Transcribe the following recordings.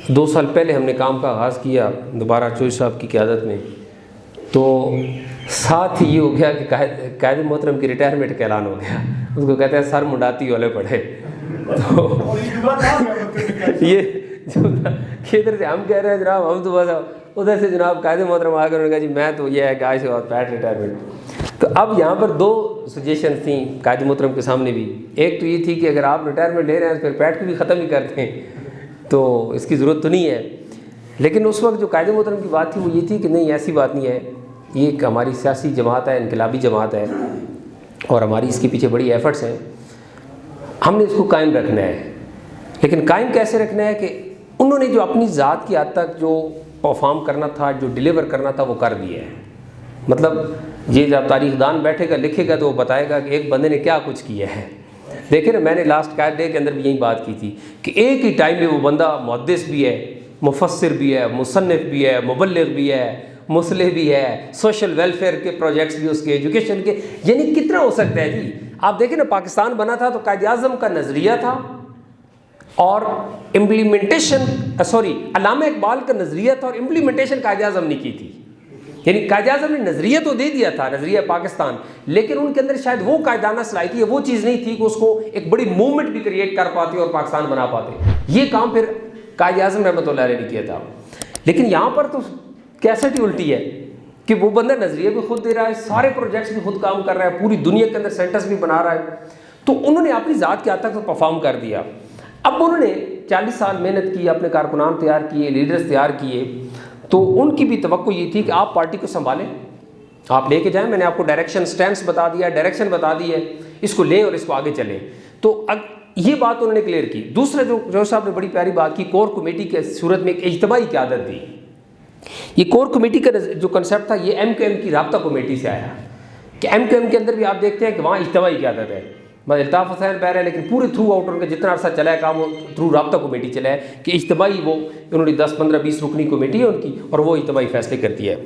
2 साल पहले हमने काम का आगाज़ किया दोबारा चौधरी साहब की क़यादत में, तो साथ ही ये हो गया कि कायद मोहतरम की रिटायरमेंट का ऐलान हो गया। उसको कहते हैं सर मुंडाती वाले पढ़े। तो ये जो इधर से हम कह रहे हैं जनाब हम तो बस, उधर से जनाब कायद मोहतरम आकर उन्होंने कहा जी मैं तो ये है कि आज से बाद पैट रिटायरमेंट। तो अब यहाँ पर 2 सजेशन थी कायद मोहतरम के सामने भी। एक तो ये थी कि अगर आप रिटायरमेंट ले रहे हैं तो फिर पैट को भी ख़त्म ही करते हैं, तो इसकी ज़रूरत तो नहीं है। लेकिन उस वक्त जो कायद मोहतरम की बात थी वो ये थी कि नहीं ऐसी बात नहीं है, ये एक हमारी सियासी जमात है, इनकलाबी जमात है और हमारी इसके पीछे बड़ी एफ़र्ट्स हैं, हमने इसको कायम रखना है। लेकिन कायम कैसे रखना है कि उन्होंने जो अपनी ज़ात की हद तक जो परफॉर्म करना था, जो डिलीवर करना था वो कर दिया है। मतलब ये जब तारीखदान बैठेगा लिखेगा तो वो बताएगा कि एक बंदे ने क्या कुछ किया है। देखिए ना, मैंने लास्ट कायद डे के अंदर भी यही बात की थी कि एक ही टाइम में वो बंदा मुहद्दिस भी है, मुफस्सिर भी है, मुसन्निफ भी है, मुबल्लिग भी है, मुसलिह भी है, सोशल वेलफेयर के प्रोजेक्ट्स भी उसके, एजुकेशन के, यानी कितना हो सकता है जी। आप देखें ना, पाकिस्तान बना था तो कायद आज़म का नज़रिया था और इम्प्लीमेंटेशन अल्लामा इकबाल का नज़रिया था और इम्प्लीमेंटेशन कायद आज़म ने की थी। यानी कायद आज़म ने नज़रिया तो दे दिया था, नज़रिया पाकिस्तान, लेकिन उनके अंदर शायद वो कायदाना सलाहियत थी, वो चीज़ नहीं थी कि उसको एक बड़ी मूवमेंट भी क्रिएट कर पाते और पाकिस्तान बना पाते। ये काम फिर कायद आज़म रहमतुल्लाह अलैह ने किया था। लेकिन यहाँ पर तो कैसेट ही उल्टी है कि वो बंदा नज़रिया भी खुद दे रहा है, सारे प्रोजेक्ट्स भी खुद काम कर रहा है, पूरी दुनिया के अंदर सेंटर्स भी बना रहा है। तो उन्होंने अपनी ज़ात के हद तक तो परफॉर्म कर दिया। अब उन्होंने 40 साल मेहनत की, अपने कारकुनान तैयार किए, लीडर्स तैयार किए, तो उनकी भी तवक्को ये थी कि आप पार्टी को संभालें, आप लेके जाएं। मैंने आपको डायरेक्शन स्टैंड्स बता दिया, डायरेक्शन बता दी है, इसको लें और इसको आगे चलें। तो ये बात उन्होंने क्लियर की। दूसरा जो साहब ने बड़ी प्यारी बात की, कोर कमेटी के सूरत में एक इज्तिमाई क़यादत दी। ये कोर कमेटी का जो कंसेप्ट था ये MQM की राब्ता कमेटी से आया कि MQM के अंदर भी आप देखते हैं कि वहाँ इज्तिमाई क़यादत है, मतलब अल्ताफ़ हुसैन पैर है, लेकिन पूरे थ्रू आउट उनका जितना अर्सा चला है काम वो थ्रू राब्ता कमेटी चला है कि इज्तिमाई वो उन्होंने 10, 15, 20 रुकनी कमेटी है उनकी और वो इज्तिमाई फैसले करती है।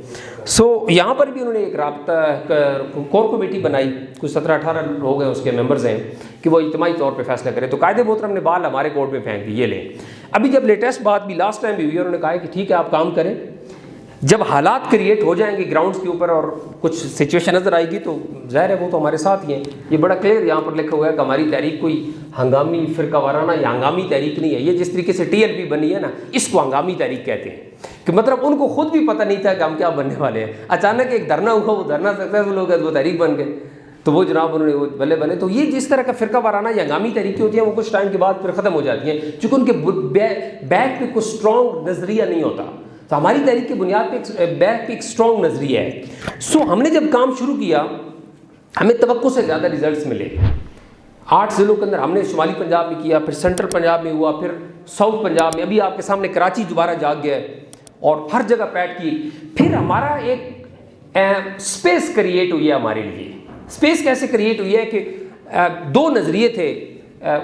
सो यहाँ पर भी उन्होंने एक राब्ता कोर कमेटी बनाई, कुछ 17-18 लोग हैं उसके मेंबर्स हैं कि वो इज्तिमाई तौर पे फैसला करें। तो कायदे मोहतरम ने बाल हमारे कोर्ट में फेंक दी, ये लें। अभी जब लेटेस्ट बात भी लास्ट टाइम भी हुई, उन्होंने कहा कि ठीक है आप काम करें, जब हालात क्रिएट हो जाएंगे ग्राउंड्स के ऊपर और कुछ सिचुएशन नज़र आएगी तो ज़ाहिर है वो तो हमारे साथ ही हैं। ये बड़ा क्लियर यहाँ पर लिखा हुआ है कि हमारी तहरीक कोई हंगामी फ़िरका वाराना या हंगामी तहरीक नहीं है। ये जिस तरीके से TLP बनी है ना, इसको हंगामी तहरीक कहते हैं कि मतलब उनको खुद भी पता नहीं था कि हम क्या बनने वाले हैं। अचानक एक धरना हुआ, वो धरना सक्सेसफुल हो गया, वो तहरीक बन गए, तो वो जनाब उन्होंने वो बल्ले बल्ले। तो ये जिस तरह का फ़िरका वाराना या हंगामी तहरीकें होती हैं वो कुछ टाइम के बाद फिर ख़त्म हो जाती हैं, चूँकि उनके बैक पे कुछ स्ट्रॉन्ग नज़रिया नहीं होता। तो हमारी तहरीक की बुनियाद पे बैक पे एक स्ट्रॉन्ग नज़रिया है। सो हमने जब काम शुरू किया हमें तवक्को से ज़्यादा रिजल्ट्स मिले। 8 ज़िलों के अंदर हमने शुमाली पंजाब में किया, फिर सेंट्रल पंजाब में हुआ, फिर साउथ पंजाब में, अभी आपके सामने कराची दोबारा जाग गया है और हर जगह पैट की। फिर हमारा एक स्पेस क्रिएट हुई है हमारे लिए। स्पेस कैसे क्रिएट हुई है कि 2 नज़रिए थे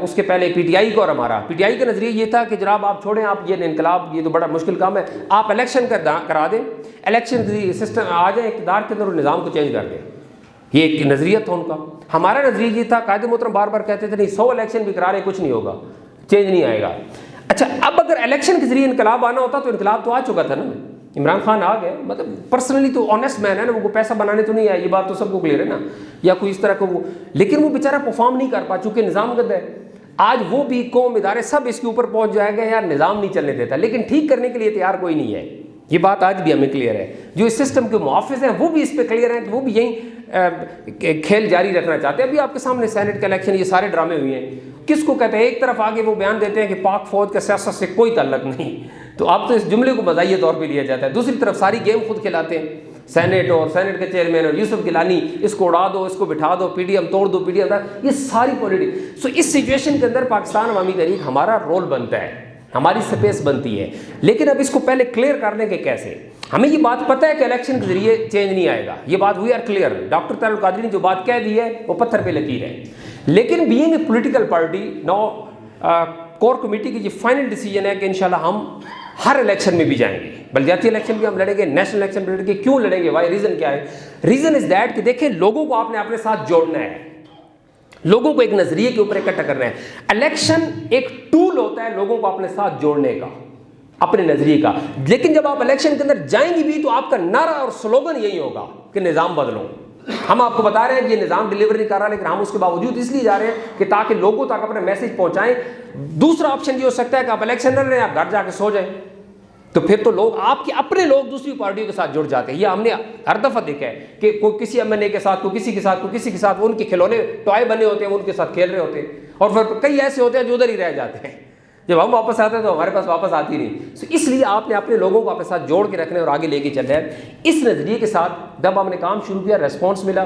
उसके पहले PTI का और हमारा। PTI का नज़रिया ये था कि जनाब आप छोड़ें, आप ये इनकलाब ये तो बड़ा मुश्किल काम है, आप इलेक्शन करा दें, इलेक्शन सिस्टम आ जाए इक़्तिदार के अंदर और निज़ाम को चेंज कर दें। ये एक नज़रिया था उनका। हमारा नज़रिया ये था, कायदे मोहतरम बार बार कहते थे नहीं 100 इलेक्शन भी करा रहे कुछ नहीं होगा, चेंज नहीं आएगा। अच्छा, अब अगर इलेक्शन के ज़रिए इनकलाब आना होता तो इनकलाब तो आ चुका था ना, इमरान खान आ गए, मतलब पर्सनली तो ऑनेस्ट मैन है ना, वो पैसा बनाने तो नहीं आया, ये बात तो सबको क्लियर है ना, या कोई इस तरह का वो, लेकिन वो बेचारा परफॉर्म नहीं कर पा चुके, निज़ाम गद है। आज वो भी कौम इदारे सब इसके ऊपर पहुंच जाएगा यार निज़ाम नहीं चलने देता, लेकिन ठीक करने के लिए तैयार कोई नहीं है। ये बात आज भी हमें क्लियर है। जो इस सिस्टम के मुहाफ़िज़ हैं वो भी इस पर क्लियर हैं, वो भी यही खेल जारी रखना चाहते हैं। अभी आपके सामने सेनेट का इलेक्शन, ये सारे ड्रामे हुए हैं। किसको कहते हैं, एक तरफ आगे वो बयान देते हैं कि पाक फौज का सियासत से कोई ताल्लुक नहीं, तो अब तो इस जुमले को मज़ाहिया तौर पे लिया जाता है। दूसरी तरफ सारी गेम खुद खिलाते हैं, सेनेट और सेनेट के चेयरमैन और यूसुफ गिलानी, इसको उड़ा दो, इसको बिठा दो, PDM तोड़ दो, PDM, ये सारी पॉलिटिक्स। सो इस सिचुएशन के अंदर पाकिस्तान अवामी तहरीक हमारा रोल बनता है, हमारी स्पेस बनती है। लेकिन अब इसको पहले क्लियर करने के कैसे, हमें ये बात पता है कि इलेक्शन के जरिए चेंज नहीं आएगा, ये बात we are clear. Doctor Tarul Qadri ने जो बात कह दी है वो पत्थर पे लकीर है। लेकिन being a political party now core committee की ये फाइनल डिसीजन है कि इंशाल्लाह हम हर इलेक्शन में भी जाएंगे, बलदियाती इलेक्शन भी हम लड़ेंगे, नेशनल इलेक्शन भी लड़ेंगे। क्यों लड़ेंगे, वाई, रीज़न क्या है? रीज़न इज़ दैट कि देखिए लोगों को आपने अपने साथ जोड़ना है, लोगों को एक नज़रिए के ऊपर इकट्ठा करना है। इलेक्शन एक टूल होता है लोगों को अपने साथ जोड़ने का। अपने नजरिए का। लेकिन जब आप इलेक्शन के अंदर जाएंगी भी तो आपका नारा और स्लोगन यही होगा कि निज़ाम बदलो। हम आपको बता रहे हैं कि ये निज़ाम डिलीवर नहीं कर रहा, लेकिन हम उसके बावजूद इसलिए जा रहे हैं कि ताकि लोगों तक अपने मैसेज पहुंचाएं। दूसरा ऑप्शन ये हो सकता है कि आप इलेक्शन लड़ रहे हैं, आप घर जाके सो जाएं, तो फिर तो लोग आपके अपने लोग दूसरी पार्टियों के साथ जुड़ जाते हैं। ये हमने हर दफा देखा है कि कोई किसी एमएनए के साथ, कोई किसी के साथ, कोई किसी के साथ, उनके खिलौने टॉय बने होते हैं, उनके साथ खेल रहे होते हैं, और फिर कई ऐसे होते हैं जो उधर ही रह जाते हैं। जब हम वापस आते हैं तो हमारे पास वापस आती नहीं। तो इसलिए आपने अपने लोगों को अपने साथ जोड़ के रखने और आगे लेके चलना है। इस नज़रिए के साथ जब हमने काम शुरू किया, रेस्पॉन्स मिला।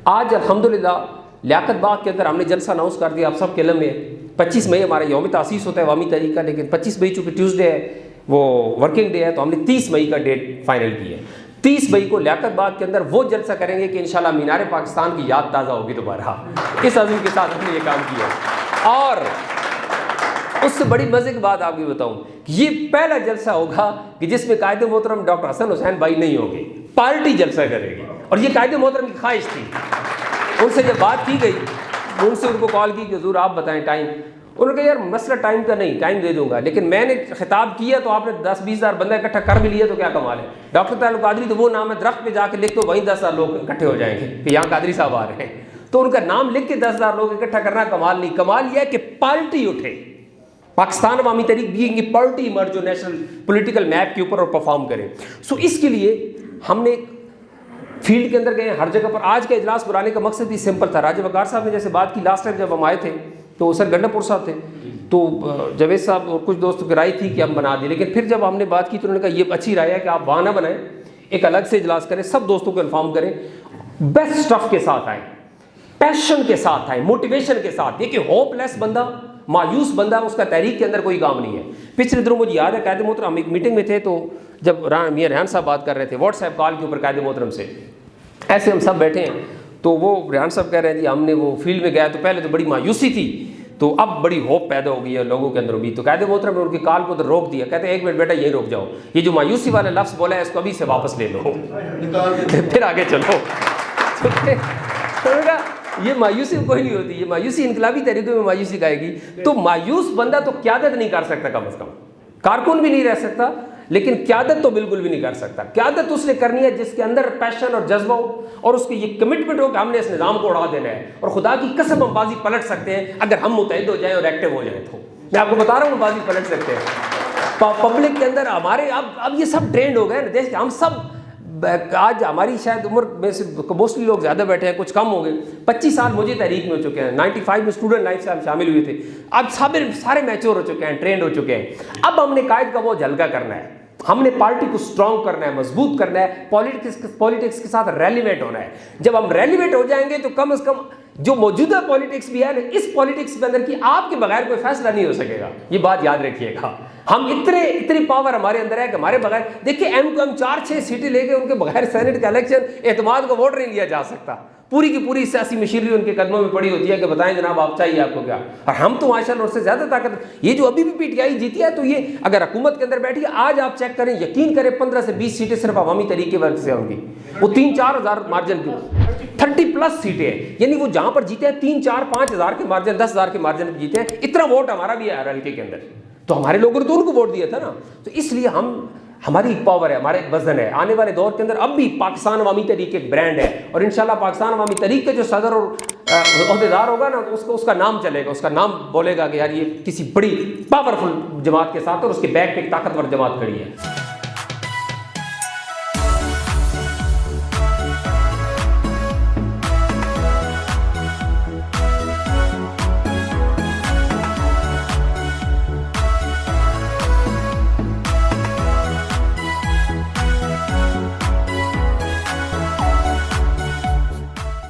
आज अल्हम्दुलिल्लाह लियाकत बाग के अंदर हमने जलसा अनाउंस कर दिया, आप सब के इल्म में 25 मई हमारा यौम तासीस होता है अवामी तहरीक का, लेकिन 25 मई चूँकि ट्यूसडे है, वो वर्किंग डे है, तो हमने 30 मई का डेट फाइनल की है। 30 मई को लियाकत बाग के अंदर वो जलसा करेंगे कि इंशाल्लाह मीनार पाकिस्तान की याद ताज़ा होगी दोबारा। इस अज़्म के साथ हमने ये काम किया। और उससे बड़ी मजे की बात आपको बताऊं कि ये पहला जलसा होगा कि जिसमें कायदे मोहतरम डॉक्टर हसन हुसैन भाई नहीं होंगे, पार्टी जलसा करेगी। और ये कायदे मोहतरम की ख्वाहिश थी। उनसे जब बात की गई, उनसे उनको कॉल की कि हुजूर आप बताएं टाइम। उन्होंने कहा यार मसला टाइम का नहीं, टाइम दे दूंगा, लेकिन मैंने खिताब किया तो आपने 10-20 हज़ार बंदा इकट्ठा कर भी लिया तो क्या कमाल है। डॉक्टर तारुल कादरी तो वो नाम है, दरख्त पे जाके लिख दो, वहीं 10,000 लोग इकट्ठे हो जाएंगे कि यहाँ कादरी साहब आ रहे हैं। तो उनका नाम लिख के 10,000 लोग इकट्ठा करना कमाल नहीं, कमाल यह है कि पार्टी उठे, पाकिस्तान अवामी तहरीक बीइंग ए पार्टी इमर्ज जो नेशनल पॉलिटिकल मैप के ऊपर और परफॉर्म करे। सो इसके लिए हमने फील्ड के अंदर गए हर जगह पर। आज का इजलास बुलाने का मकसद ही सिंपल था। राजीव वकार साहब ने जैसे बात की लास्ट टाइम जब हम आए थे तो सर गंडापुर साहब थे, तो जावेद साहब और कुछ दोस्तों की राय थी कि हम बना दें, लेकिन फिर जब हमने बात की तो उन्होंने कहा ये अच्छी राय है कि आप वहाँ ना बनाएं, एक अलग से इजलास करें, सब दोस्तों को इन्फॉर्म करें, बेस्ट स्टफ के साथ आए, पैशन के साथ आए, मोटिवेशन के साथ। ये कि होपलेस बंदा, मायूस बंदा, उसका तहरीक के अंदर कोई काम नहीं है। पिछले दिनों मुझे याद है कायदे मोहतरम हम एक मीटिंग में थे, तो जब मियां रेहान साहब बात कर रहे थे व्हाट्सएप कॉल के ऊपर कायदे मोहतरम से, ऐसे हम सब बैठे हैं, तो वो रेहान साहब कह रहे हैं जी हमने वो फील्ड में गया तो पहले तो बड़ी मायूसी थी, तो अब बड़ी होप पैदा हो गई है लोगों के अंदर उम्मीद। तो कायदे मोहतरम ने उनकी कॉल को तो रोक दिया, कहते हैं 1 मिनट बेटा यही रुक जाओ, ये जो मायूसी वाला लफ्ज़ बोला है इसको अभी से वापस ले लो फिर आगे चलो। तो ये मायूसी कोई नहीं होती, ये मायूसी इनकलाबी तरीके में मायूसी गाएगी। तो मायूस बंदा तो क़यादत नहीं कर सकता, कम अज़ कम कारकुन भी नहीं रह सकता, लेकिन क़यादत तो बिल्कुल भी नहीं कर सकता। क़यादत उसने करनी है जिसके अंदर पैशन और जज्बा हो और उसकी ये कमिटमेंट हो कि हमने इस निज़ाम को उड़ा देना है। और खुदा की कसम हम बाजी पलट सकते हैं अगर हम मुतहद हो जाएं और एक्टिव हो जाएं। तो मैं आपको बता रहा हूँ बाजी पलट सकते हैं। पब्लिक के अंदर हमारे अब ये सब ट्रेंड हो गए ना, देश हम सब आज हमारी शायद उम्र में से मोस्टली लोग ज़्यादा बैठे हैं, कुछ कम हो गए। 25 साल मुझे तहरीक में हो चुके हैं, 95 में स्टूडेंट लाइफ से हम शामिल हुए थे। अब सारे मैच्योर हो चुके हैं, ट्रेंड हो चुके हैं। अब हमने कायद का वो हल्का करना है, हमने पार्टी को स्ट्रॉन्ग करना है, मजबूत करना है, पॉलिटिक्स के साथ रेलिवेंट होना है। जब हम रेलिवेंट हो जाएंगे तो कम से कम जो मौजूदा पॉलिटिक्स भी है ना, इस पॉलिटिक्स के अंदर की आपके बगैर कोई फैसला नहीं हो सकेगा। ये बात याद रखिएगा। हम इतनी पावर हमारे अंदर है कि हमारे बगैर, देखिए एम को हम 4-6 सीटें लेके उनके बगैर सेनेट का इलेक्शन एतमाद का वोट नहीं लिया जा सकता। पूरी की पूरी सियासी मशीनरी उनके कदमों में पड़ी होती है कि बताएं जनाब आप चाहिए आपको क्या। और हम तो माशाल्लाह उससे ज़्यादा ताकत, ये जो अभी भी पीटीआई जीती है तो ये अगर हुकूमत के अंदर बैठी है, आज आप चेक करें, यकीन करें 15 से 20 सीटें सिर्फ अवामी तरीके वर्ग से होंगी। वो 3-4 हज़ार मार्जिन की 30+ सीटें हैं, यानी वो जहाँ पर जीते हैं 3-4-5 हज़ार के मार्जिन, 10 हज़ार के मार्जिन पर जीते हैं। इतना वोट हमारा भी है हर हल्के के अंदर, तो हमारे लोगों ने तो उनको वोट दिया था ना। तो इसलिए हमारी एक पावर है, हमारा एक वजन है। आने वाले दौर के अंदर अब भी पाकिस्तान अवामी तहरीक एक ब्रांड है, और इंशाल्लाह पाकिस्तान अवामी तहरीक के जो सदर और अहदेदार होगा ना, तो उसका नाम चलेगा, उसका नाम बोलेगा कि यार ये किसी बड़ी पावरफुल जमात के साथ और उसके बैक पे एक ताकतवर जमात खड़ी है।